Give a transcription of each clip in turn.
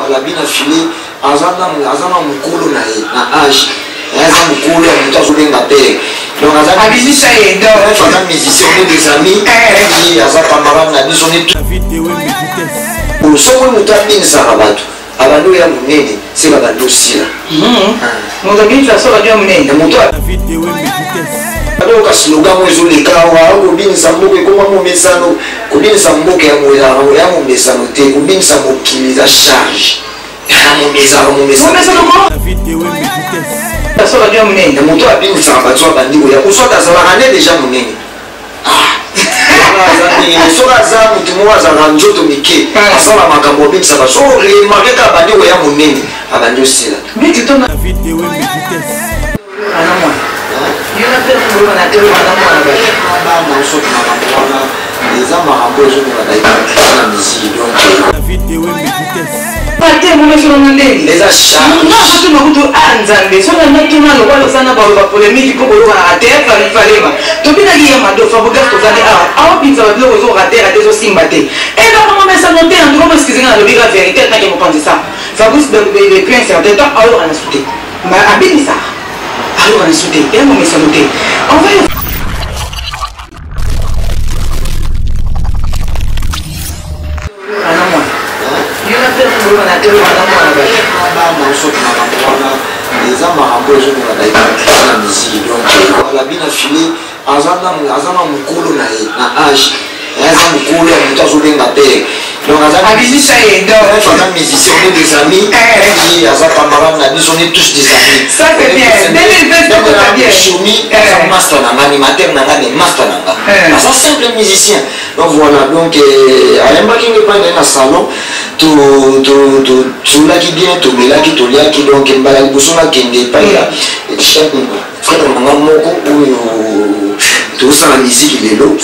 voilà bien affilé azana mukulu na âge aza mukulu ya mutu azobenga père donc aza musicien on est des amis et aza camarade na biso ne soki mutu abinisaka bato abandi oya monene se babandi osila moto abinisa so bandi ya monene moto adoka slogan mo ezoleka awa kobinisa mboka ekoma momesano kobinisa mboka ya momesano te kobinisa mokili eza charge moto abinisaka bato abandi koya koswata azalaka nde deja monene soki aza motu moko azalaka nzoto mike asala makambo abinisaka so remarke kaka abandi koya monene abandi osila eza makambo ezokona na misiki eza charge nzambe soki natuna lokola osana baloba polémique mpo kolokana ateatre alifalema tobinaki ya madofa bogas tozali awa awapinisa babiloko ezoratera te ezosimba te ekakama mesano te antuka moskizinga nalobika vérité atake mopanzisa fabrice le prince ya teta ayoka na sute abinisaka ayoka na sute yango mesano te envers eza makambo ezokona na misiki voilà bien affilé azana mokolo na âge aza mokolo ya moto azobenga père donc aza musicien on est des amis et aza camarade na biso on est tous des amis chomi aza master na nga animateur na nga ne master na nga aza simple musicien donc voilà donc ayembaki nge pande na salon tolaki bien tomelaki toliaki donc mbala liboso nakende epai ya frère nanga moko oyo tozosala misiki lelo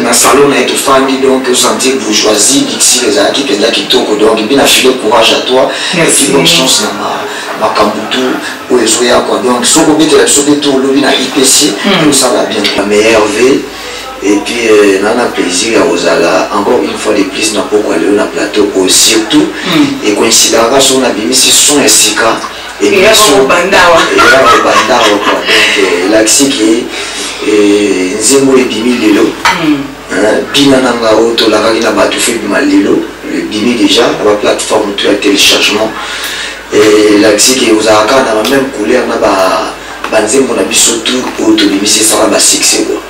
na salon na ye tofandi donc osentir bourgeoisie dixi ezalaki mpenza kitoko donc epi nafile courage à toi epi bonne chance na makambo tu oyo ezoya quoi donc soki obetela biso mpe to olobi na ipc tosala bien la meilleure vie et puis nana plaisir ya kozala encore une fois de plus na poko alelo na plateau oyo surtout ekoinsidaka so nabimisi son ya sika bandawa quoi donc elakisiki nzembo ebimi lelo bina nanga oyo tolakaki na bato fe ebima lelo ebimi déjà na baplateforme to ya téléchargement elakisiki ozalaka na bameme couleur na banzembo na biso tu oyo tobimisi esala basuccès quoi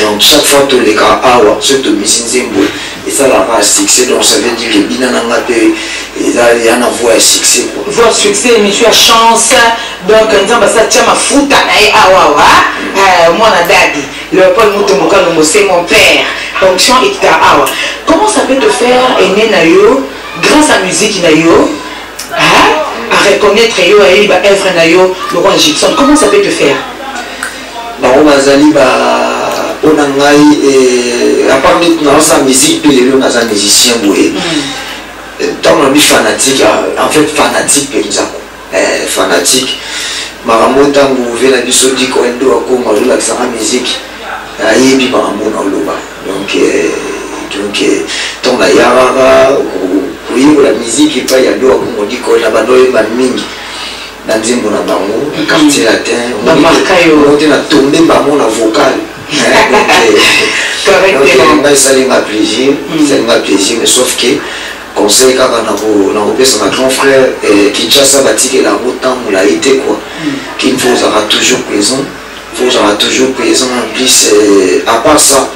donc chaque fois toleka awa soki tobimisi nzembo esalaka succès donc ça veut dire que bina nanga mpe ya na voix ya succès quoi voix succès émission ya chance donc nzambe asatia mafuta na ye awawa mwana dadi Léopold Mutomboka Lumbo c'est mon père fonction ekita awa comment ça peut te faire aimer na yo grâce à musique na yo à reconnaître yo et ba œuvre na yo le roi Gibson comment ça peut te faire bango bazali pona ngai à part na sa musique pe lelo naza musicien boye ntango nabi fanatique en fait fanatique mpenza fanatique makambo ntango ve na biso diko endo akongo azolakisaka musique ayebi makambo na oloba donc ntango nayakaka koyekola musique epai ya do akongo diko na bando oyeba mingi na nzembo na bango na quartier latin ote na tombe bango na vocal ngai esalinga plaisir mais sauf que conseil kaka na kopesa na grand frère Kinshasa batikela yango ntambola ye te quoi qu'il faut ozalaka toujours présent en plus à part ça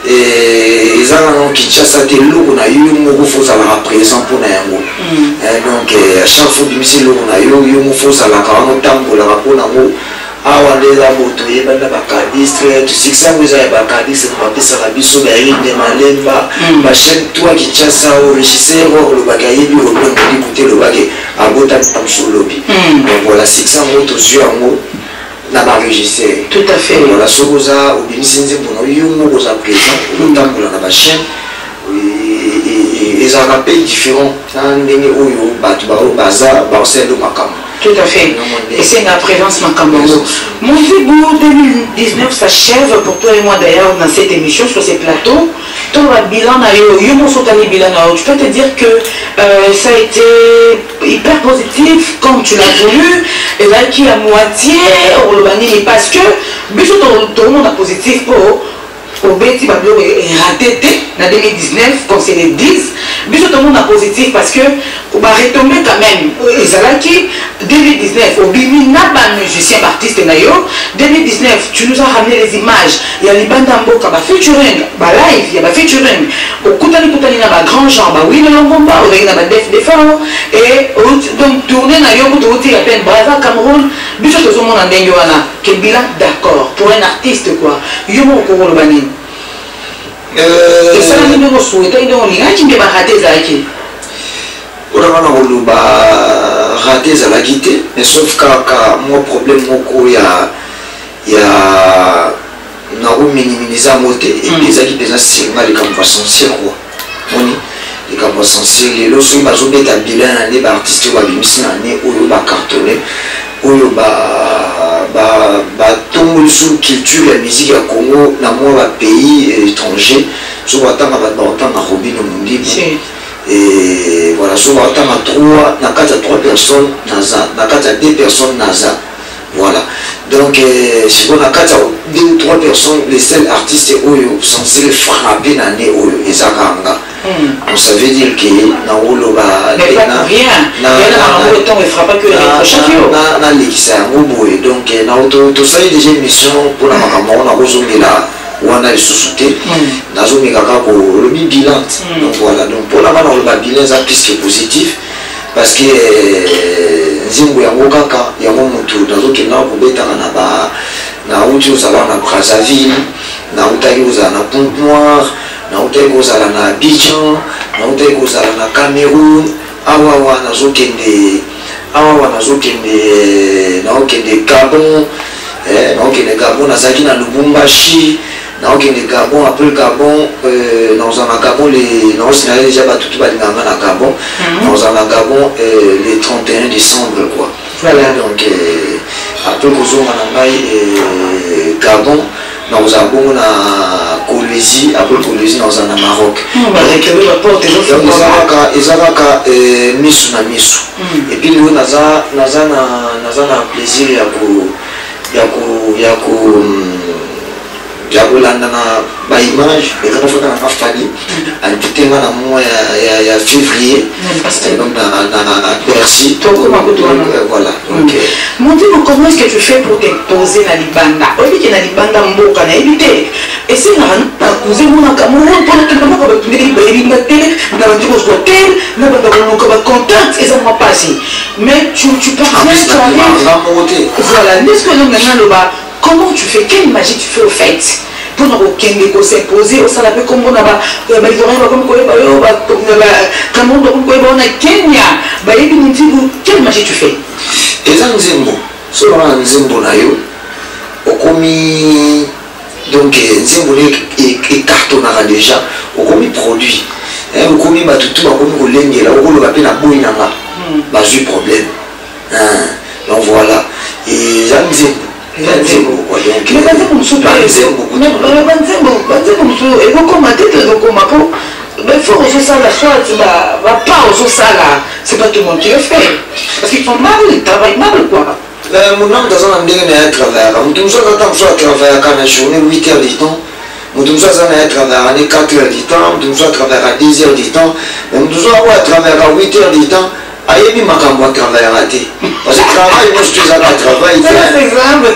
eza nano Kinshasa te eloko na yo moko fo ozalaka présent mpona yango donc à chaque fois bimisi eloko na yo moko fo ozalaka wana otambolaka mpona yango awa nde eza moto oyebanda bakadistre tosikisa yango eza ya bakadistre bapesaka biso bayinde malemba bachaine toi Kinshasa o régisseur olobaki ayebi olongoli kute olobaki abotami na mosu olobi donc voilà sikisa yango tozwi yango na barégisseur tout à fait voilà soki oza obimisi nzembo na yo moko oza présent otambola na bachaine ezalaka mpe différent na ndenge oyo bato baoyo baza baosala makambo Tout à fait. Et c'est une présence Makambo. Mon Zibou 2019 s'achève pour toi et moi d'ailleurs dans cette émission, sur ces plateaux. Ton bilan, tu peux te dire que ça a été hyper positif comme tu l'as voulu. Et là, qui à moitié, parce que, tout le monde a positif pour. Au Betty Bablo est raté en 2019, comme c'est les 10. Mais tout le monde a positif parce que on va retomber quand même. Et ça là qui 2019, au Bimi n'a pas musicien, artiste nayo. 2019, tu nous as ramené les images. Il y a les bandes d'amboka, featuring, live, il y a featuring. Au Koutani Koutani n'a pas grand genre, oui, ne l'on pas, il y a des défauts. Et donc tourner nayo, Koutouti, à peine Brava, Cameroun. Mais tout le monde a dit que bilan d'accord pour un artiste quoi. Yomo Koro Bani. Et ça, nous nous souhaitons que nous ayons raté Zaki. On a raté Zaki, mais sauf que mon problème, il y a minimiser la montée et puis Zaki déjà c'est mal les campagnes essentielles quoi. Les campagnes essentielles, les lots sont basés sur des bilans année artistes ou abîmés année où ils ont cartonné, où ils ont sur culture et musique à Congo, dans mon pays étranger, sur autant à Robin au monde. Et voilà, sur autant à 3 personnes, dans 2 personnes, NASA. Voilà. Donc, si on a 2 ou 3 personnes, les seuls artistes sont censés frapper dans l'année et ça ganga. Donc, ça veut dire que dans le mais pas pour rien. Il y a le temps de frapper que les prochains jours. Donc, tout ça, il y a déjà une mission pour la Macaron, on a besoin de la. On a les sous-soutés, on a le bilan. Donc voilà, donc pour la main, on a le bilan, c'est plus que positif. Parce que Zimbo ya Mokaka, il y a un moment où dans aucun cas, on peut être na uti uzala na Brazzaville, na uti uzala na Pointe-Noire, na uti uzala na Abidjan, na uti uzala na Cameroun, awa na zokende Gabon, na okende Gabon na zaki na Lubumbashi. Dans le Gabon, après le Gabon, dans un Gabon, on a déjà battu tout le Gabon, dans un Gabon, le 31 décembre, quoi. Voilà, donc, après le Gabon, dans un Gabon, à Colosie, après Colosie, dans un Maroc. Ils ont mis na misu. Et puis, nous, on a plaisir, Jabolanda na image et quand on fait la famille en tout cas il y a février donc dans Bercy voilà donc mon Dieu comment est-ce que tu fais pour t'imposer na libanda obi que na libanda mboka na éviter et c'est na poser mon Cameroun pour que comment on va tenir libanda télé na va dire au hôtel na va donc contact et ça m'a passé mais tu parviens voilà n'est-ce que nous maintenant là comment tu fais? Quelle magie tu fais au fait? Pour nous s'imposer au salaire comme on a quelle magie tu fais? Et ça Nzembo, sur Nzembo nayo, au commis donc Nzembo est cartonnera déjà, au commis produit, au commis batutu, au commis kolengela, au commis la boinanga, bah j'ai problème, donc voilà et ça Nzembo. Mais c'est pas tout le monde qui le fait. Parce qu'ils font mal, ils travaillent mal quoi. Mon nom dans un endroit est à travers. On nous a travers quand la journée 8 heures du temps. On nous a travers 4 heures du temps. On nous a travers 10 heures du temps. On nous a travers 8 heures du temps. Aïe, ma cambo travaille raté. Parce que travail, moi je suis à travail. C'est exemple.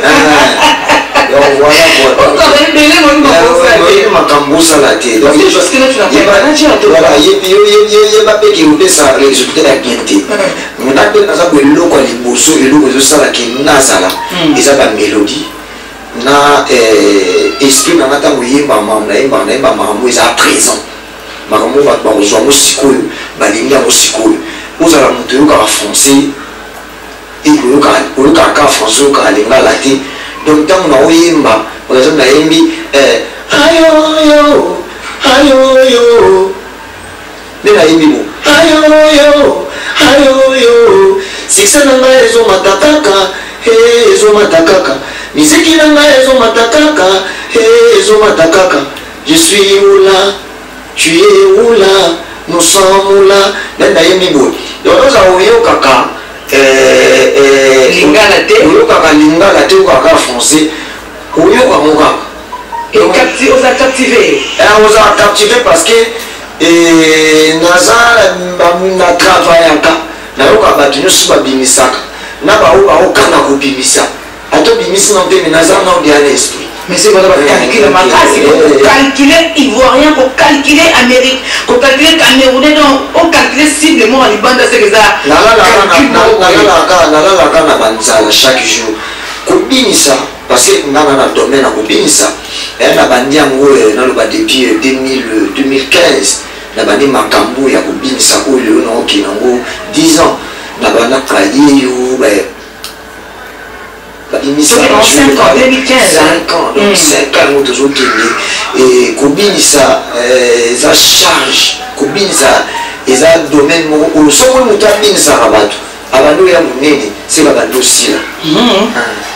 Donc voilà quoi. On travaille bien, on ma cambo salaté. Donc c'est juste que là tu n'as pas voilà, il y a pas qui vous fait ça résultat la qualité. On a bien ça que l'eau quoi les bosso et l'eau que ça là qui n'a ça là. Et ça pas mélodie. Na esprit na mata moyemba maman ils à présent. Maman va ba rejoindre musiko, ba linga musiko. Vous allez monter au français et au cas français au cas latin. Donc, tant qu'on a oyemba, par exemple, la yembi, ayo, succès na ngai ezomata kaka ezomata kaka miziki na ngai ezomata kaka ezomata kaka je suis où là tu es où là nous sommes là nenda yemi boy donc oza oyokaka lingala te oyokaka lingala te oyokaka français oyoka mokaka oza captivé oza captivé parce que naza na travaillaka nayoka bato nyonso babimisaka na baoyo baokanga kobimisa ata obimisi na mpe me naza na odiana esprit mais c'est quoi calculer makasi calculer ivoirien calculer Amérique calculer camerounais donc on calculer ciblement à libanda c'est que ça nalalaka na banzala chaque jour kobimisa parce que ngana na domaine ya kobimisa na bandi yango naloba depuis 2015 na bandi makambo ya kobimisa oyo naoki nango 10 ans na banda kaye yo babimisa 5 ans donc 5 ans ngo tozokende kobimisa eza charge kobimisa eza domaine moko oyo soki moto abimisaka bato abandi oyo ya monene se babandi osila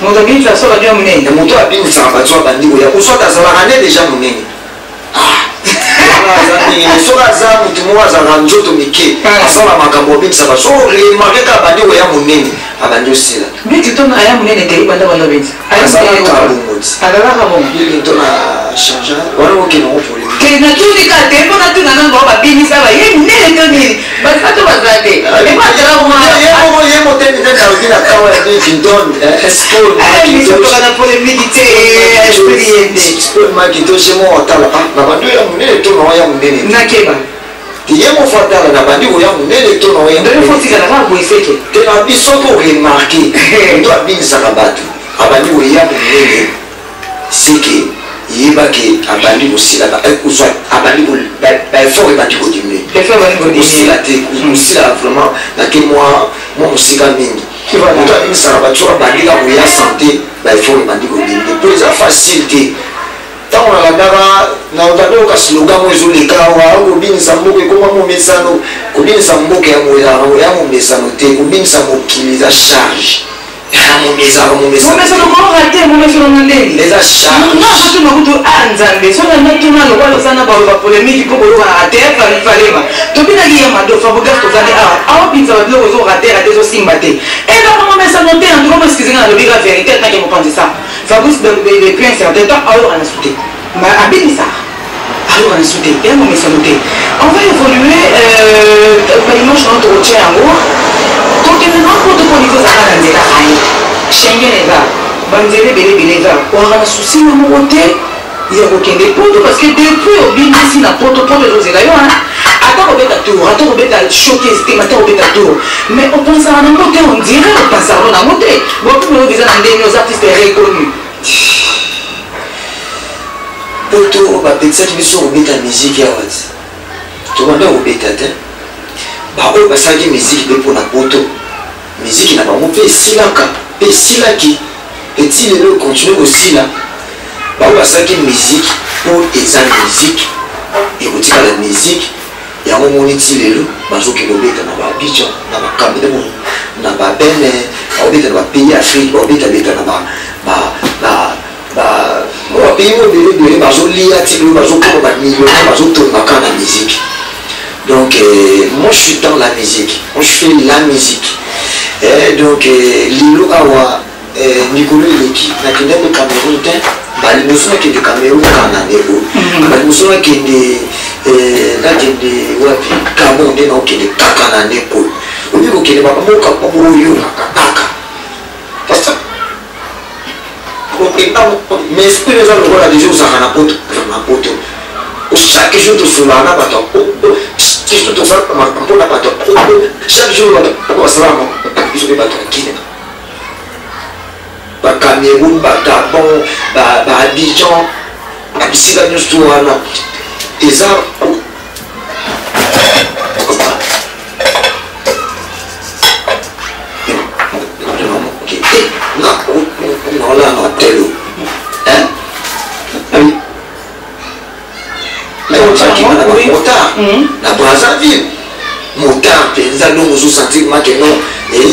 moto abimisaka so bandi ya monene moto abimisaka bato abandi oya oswata azalaka ne deja monene soki aza motu moko azalaka nzoto mike asala makambo obimisaka so remarke kaka abandi oya monene abandi osila biti tona aya monene te ebanda banda biti azalaka bongoti azalaka bongo tona change wana okenango problème natunika te mpo natuna nango babimisa baye minene to nini bato bazala te ye moteni nde naoki na kawa ya Vinton misotoka na polémique te esprit yende makito shemo otala na bandi oya monene to na oya monene nakeba ye mofo atala na bandi oya monene to na oya fotikala kaka boeseke te na biso to remarke to abimisaka bato abandi oya monene seke yebake abandi kosila abandi baeffort ebandi kodimine te kosila vraiment nake mwa mosika mingi moto abimisaka bato soki abandi ka koya santé baeffort ebandi kodimine mpo eza facile te ntango nalandaka naotande oka slogan mo ezoleka awa kobimisa mboka ekoma momesano kobimisa mboka ya momesano te kobimisa mokili eza charge momesano moorate momesano na ndenge nabatuna kutu nzambe soki natuna lokwala osana bapolémique mpo kolokana te falema tobinaki ya madofa bogas tozali awa aopinisa babiloko ezoratera te ezosimba te ezaka momesano te antuka moeskizinga nalobika vérité tanke mopanzisa fabrice lepin certain temps ayoka na su te abinisaka ayoka na su te eya momesano te on va évoluer badimanche na tokotia yango tokende napoto mpo niveau ezaka na nzela aye schengen eza banzela ebelebele eza oaka na susi na moko te ya kokende poto parce que depuis obimisi na poto ezozela yo ata kobeta tour ata kobeta choke estime ata kobeta tour mais opensaka nango te on dirait opensaka nango te bopimelo eza na ndenge aux artistes reconnu poto bapekisaki biso kobeta musike awa ti tobanda kobeta te baoyo basalaki musike mpe mpona poto musike na bango mpe esilaka mpe esilaki eti lelo ekontinue kosila baoyo basalaki musike mpo eza musike ekotikala musike yango moni ti lelo bazokende kobeta na baabidjan na bacameroun na babene baobeta na bapays afrique baobetabeta na bapays mobelebele bazolia ti lelo bazokoma bamillionnaire bazotongaka na musike. Donc, moi je suis dans la musique, moi je fais la musique. Et donc, Lilo Awa, Nicolas Leki, n'a qu'un de Cameroun, les mousons qui sont de Cameroun, Cananero, les mousons qui sont de Gabon, qui sont de Kakananeko. Au lieu que les mamans qui sont de Kaka. Parce que, mais ce que les gens voient déjà, ils ont un poto. Chaque jour, tu fais la bateau. Chaque jour, ils ont des bateaux qui Cameroun, Gabon, Abidjan, Abisika Nustouana. Et ça, na Brazzaville motard penza ndongo ozosentir make non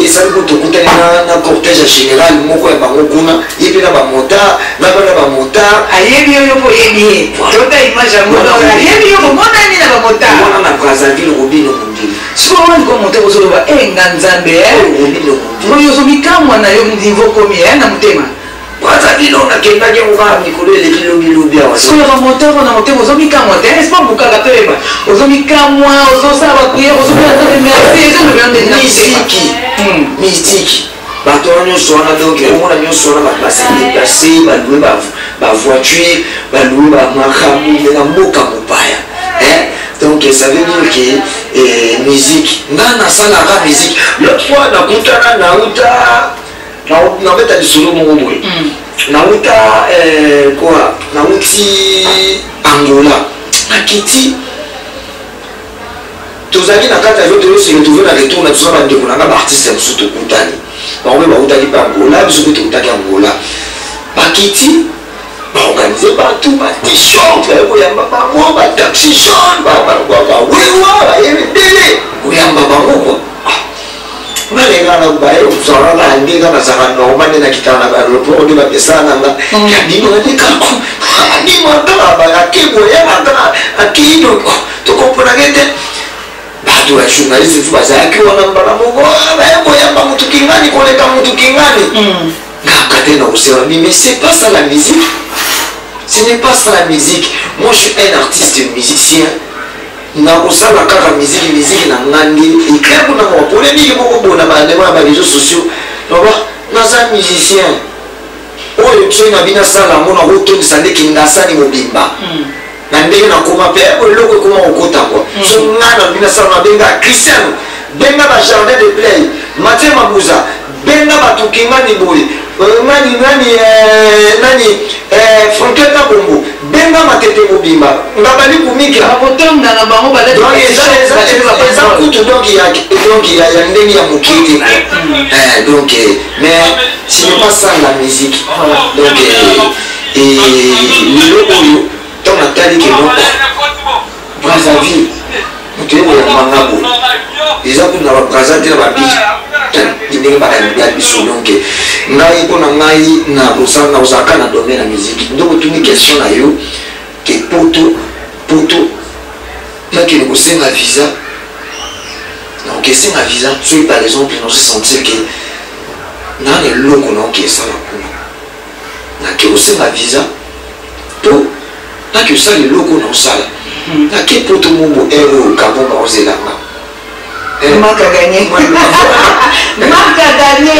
esali po tokutani na cortège général moko ya bango kuna ye mpe na bamotard na bana bamotard ayebi oyo po oyebi ye tota image ya moto ayebi yo komonani na bamotard wana na Brazzaville Robino Mondili siko wani kwa moto kozoloba nga nzambe Robino oyo ozomikamwa na yo niveau komi na motema Brazzaville onakendaki ngoka mikolo eleki lobilobi awa sikoyo bamoteur na motema ozomikamwa te espa bukaka toyeba ozomikamwa ozosala bapriere mystique bato wana nyonso wana donc omona nyonso wana bato basedeplace balue bavoiture balue bamakamu me na mboka mopaya donc ça veut dire que musique nga nasalaka musique l'autre fois nakutana nauta lisolo moko boye nauta quoi nauti Angola nakiti tozali na kati ya zote se retrouver na retour na biso bandeko nanga baartiste mosusu tokutani bango mpe bautaki mpe Angola biso mpe tokutaki Angola bakiti baorganize bato bat-shirt koyamba bango bataxi jaune bawewa bayebe ndele koyamba bango kua balengana baye ozalaka ndenge nazaka normal nde nakitaka na baroport nde bapesaka nanga yabimaka adimaka akeboyaka akiino tokomponake te bato ya journaliste fu bazalaki wana mbala moko bayekoyamba motu kingani koleka motu kingani ngaka te na kosema mais c'est pas ça la musique. Ce n'est pas ça la musique. Moi je suis un artiste musicien. nakosala kaka musique na ngandi éclair pour na polémique moko bona ba réseaux sociaux baba naza musicien oyo tso na bina sala mona rotondisa ndeki ndasani mobimba na ndenge na koma pe eloko ekoma kokota kwa so ngana bina sala na benga Christian benga ba jardin de play Mathieu Mabuza benga batukingani boye nani Frankel Kabongo benga matete mobimba ngabali kumika apotonga na bango balé donc il y a ndenge ya mokiti donc mais ce n'est pas ça la musique donc lelo oyo tant natali ke moko Brazzaville mutu ya mangabo eza kuna ba Brazzaville na ba biche ndenge bakalibi ya biso donc ngai mpona ngai na ozalaka na domaine ya musique ndenge otuni question na yo ke poto nakende kosenga visa naokesenga visa soki par exemple naosi sentir ke nana eloko naoki esala kuna nake kosenga visa to nake osala eloko naosala nake poto mobo oyo gabon baozelanga Marc a gagné. Marc a gagné.